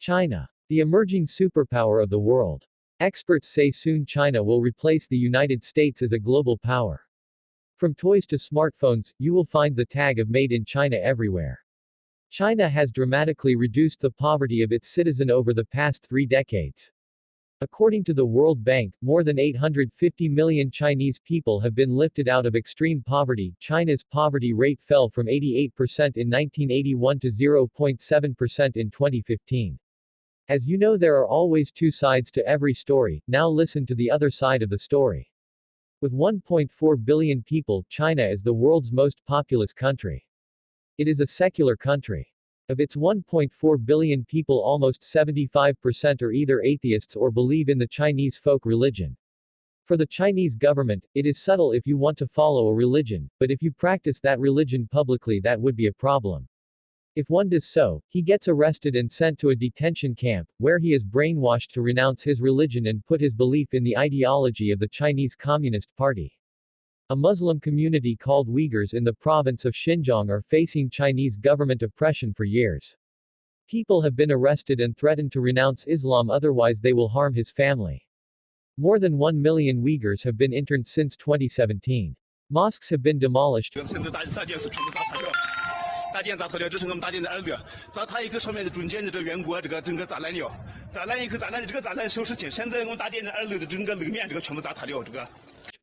China, the emerging superpower of the world. Experts say soon China will replace the United States as a global power. From toys to smartphones, you will find the tag of Made in China everywhere. China has dramatically reduced the poverty of its citizen over the past 3 decades. According to the World Bank, more than 850 million Chinese people have been lifted out of extreme poverty. China's poverty rate fell from 88% in 1981 to 0.7% in 2015. As you know, there are always two sides to every story. Now listen to the other side of the story. With 1.4 billion people, China is the world's most populous country. It is a secular country. Of its 1.4 billion people, almost 75% are either atheists or believe in the Chinese folk religion. For the Chinese government, it is subtle if you want to follow a religion, but if you practice that religion publicly, that would be a problem. If one does so, he gets arrested and sent to a detention camp, where he is brainwashed to renounce his religion and put his belief in the ideology of the Chinese Communist Party. A Muslim community called Uighurs in the province of Xinjiang are facing Chinese government oppression for years. People have been arrested and threatened to renounce Islam, otherwise they will harm his family. More than 1 million Uyghurs have been interned since 2017. Mosques have been demolished.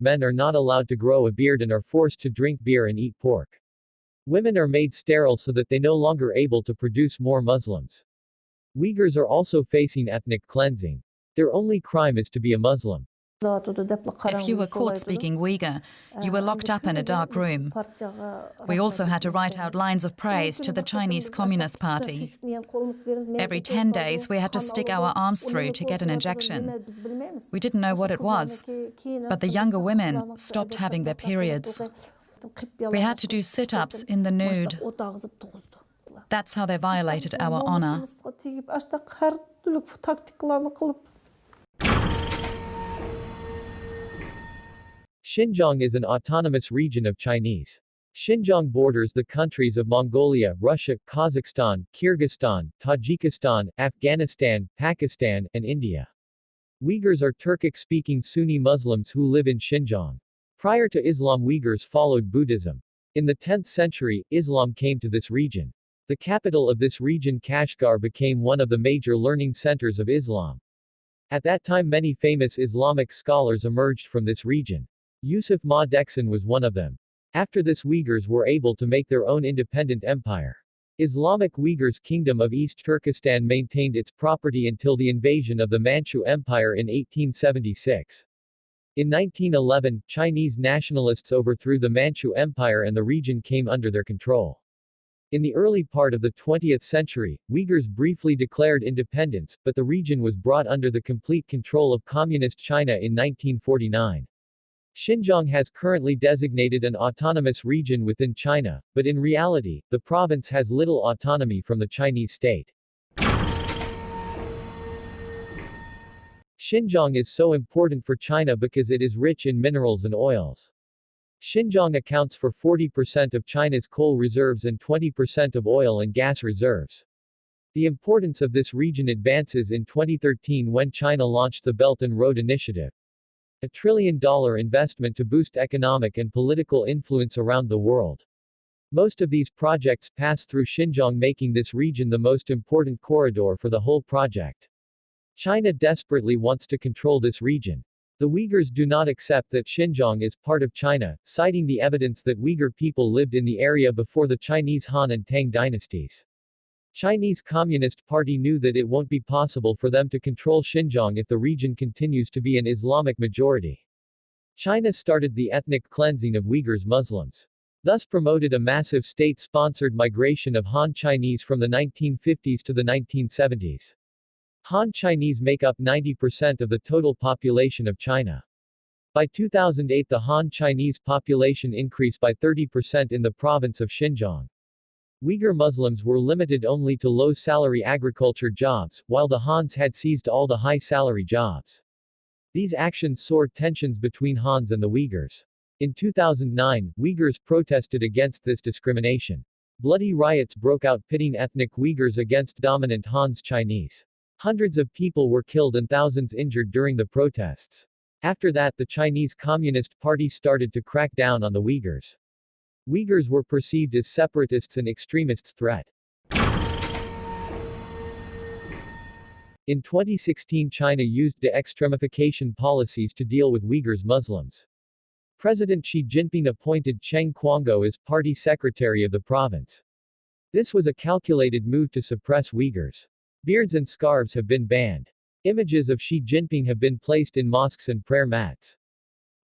Men are not allowed to grow a beard and are forced to drink beer and eat pork. Women are made sterile so that they no longer able to produce more Muslims. Uyghurs are also facing ethnic cleansing. Their only crime is to be a Muslim. If you were caught speaking Uyghur, you were locked up in a dark room. We also had to write out lines of praise to the Chinese Communist Party. Every 10 days we had to stick our arms through to get an injection. We didn't know what it was, but the younger women stopped having their periods. We had to do sit-ups in the nude. That's how they violated our honor. Xinjiang is an autonomous region of Chinese. Xinjiang borders the countries of Mongolia, Russia, Kazakhstan, Kyrgyzstan, Tajikistan, Afghanistan, Pakistan, and India. Uyghurs are Turkic-speaking Sunni Muslims who live in Xinjiang. Prior to Islam, Uyghurs followed Buddhism. In the 10th century, Islam came to this region. The capital of this region, Kashgar, became one of the major learning centers of Islam. At that time, many famous Islamic scholars emerged from this region. Yusuf Ma-Deksan was one of them. After this, Uyghurs were able to make their own independent empire. Islamic Uyghurs Kingdom of East Turkestan maintained its property until the invasion of the Manchu Empire in 1876. In 1911, Chinese nationalists overthrew the Manchu Empire and the region came under their control. In the early part of the 20th century, Uyghurs briefly declared independence, but the region was brought under the complete control of Communist China in 1949. Xinjiang has currently designated an autonomous region within China, but in reality, the province has little autonomy from the Chinese state. Xinjiang is so important for China because it is rich in minerals and oils. Xinjiang accounts for 40% of China's coal reserves and 20% of oil and gas reserves. The importance of this region advances in 2013 when China launched the Belt and Road Initiative, a $1 trillion investment to boost economic and political influence around the world. Most of these projects pass through Xinjiang, making this region the most important corridor for the whole project. China desperately wants to control this region. The Uyghurs do not accept that Xinjiang is part of China, citing the evidence that Uyghur people lived in the area before the Chinese Han and Tang dynasties. Chinese Communist Party knew that it won't be possible for them to control Xinjiang if the region continues to be an Islamic majority. China started the ethnic cleansing of Uyghurs Muslims, thus promoted a massive state-sponsored migration of Han Chinese from the 1950s to the 1970s. Han Chinese make up 90% of the total population of China. By 2008, the Han Chinese population increased by 30% in the province of Xinjiang. Uyghur Muslims were limited only to low-salary agriculture jobs, while the Hans had seized all the high-salary jobs. These actions soared tensions between Hans and the Uyghurs. In 2009, Uyghurs protested against this discrimination. Bloody riots broke out pitting ethnic Uyghurs against dominant Hans Chinese. Hundreds of people were killed and thousands injured during the protests. After that, the Chinese Communist Party started to crack down on the Uyghurs. Uyghurs were perceived as separatists and extremists threat. In 2016, China used de-extremification policies to deal with Uyghurs Muslims. President Xi Jinping appointed Cheng Quango as party secretary of the province. This was a calculated move to suppress Uyghurs. Beards and scarves have been banned. Images of Xi Jinping have been placed in mosques and prayer mats.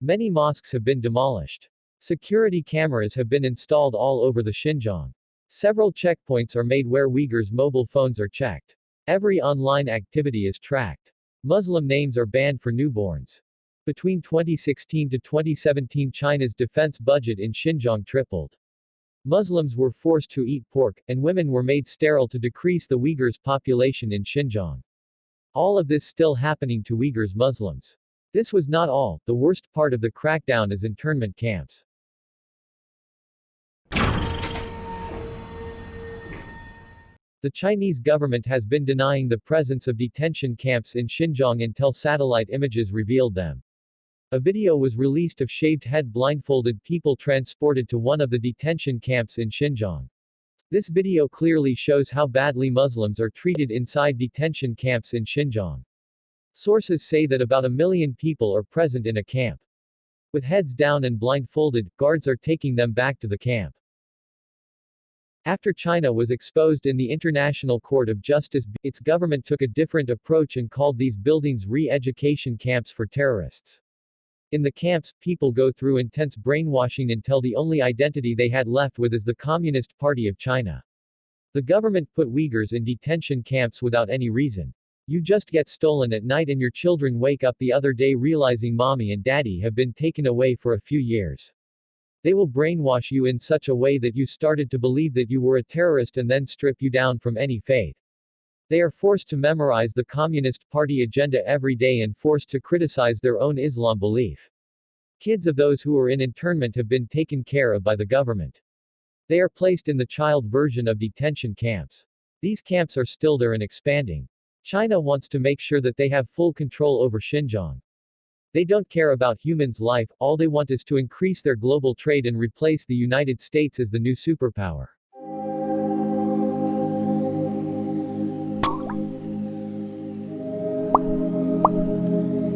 Many mosques have been demolished. Security cameras have been installed all over the Xinjiang. Several checkpoints are made where Uyghurs' mobile phones are checked. Every online activity is tracked. Muslim names are banned for newborns. Between 2016 to 2017, China's defense budget in Xinjiang tripled. Muslims were forced to eat pork, and women were made sterile to decrease the Uyghurs' population in Xinjiang. All of this still happening to Uyghurs Muslims. This was not all. The worst part of the crackdown is internment camps. The Chinese government has been denying the presence of detention camps in Xinjiang until satellite images revealed them. A video was released of shaved-head blindfolded people transported to one of the detention camps in Xinjiang. This video clearly shows how badly Muslims are treated inside detention camps in Xinjiang. Sources say that about 1 million people are present in a camp. With heads down and blindfolded, guards are taking them back to the camp. After China was exposed in the International Court of Justice, its government took a different approach and called these buildings re-education camps for terrorists. In the camps, people go through intense brainwashing until the only identity they had left with is the Communist Party of China. The government put Uyghurs in detention camps without any reason. You just get stolen at night and your children wake up the other day realizing mommy and daddy have been taken away for a few years. They will brainwash you in such a way that you started to believe that you were a terrorist and then strip you down from any faith. They are forced to memorize the Communist Party agenda every day and forced to criticize their own Islam belief. Kids of those who are in internment have been taken care of by the government. They are placed in the child version of detention camps. These camps are still there and expanding. China wants to make sure that they have full control over Xinjiang. They don't care about humans' life, all they want is to increase their global trade and replace the United States as the new superpower.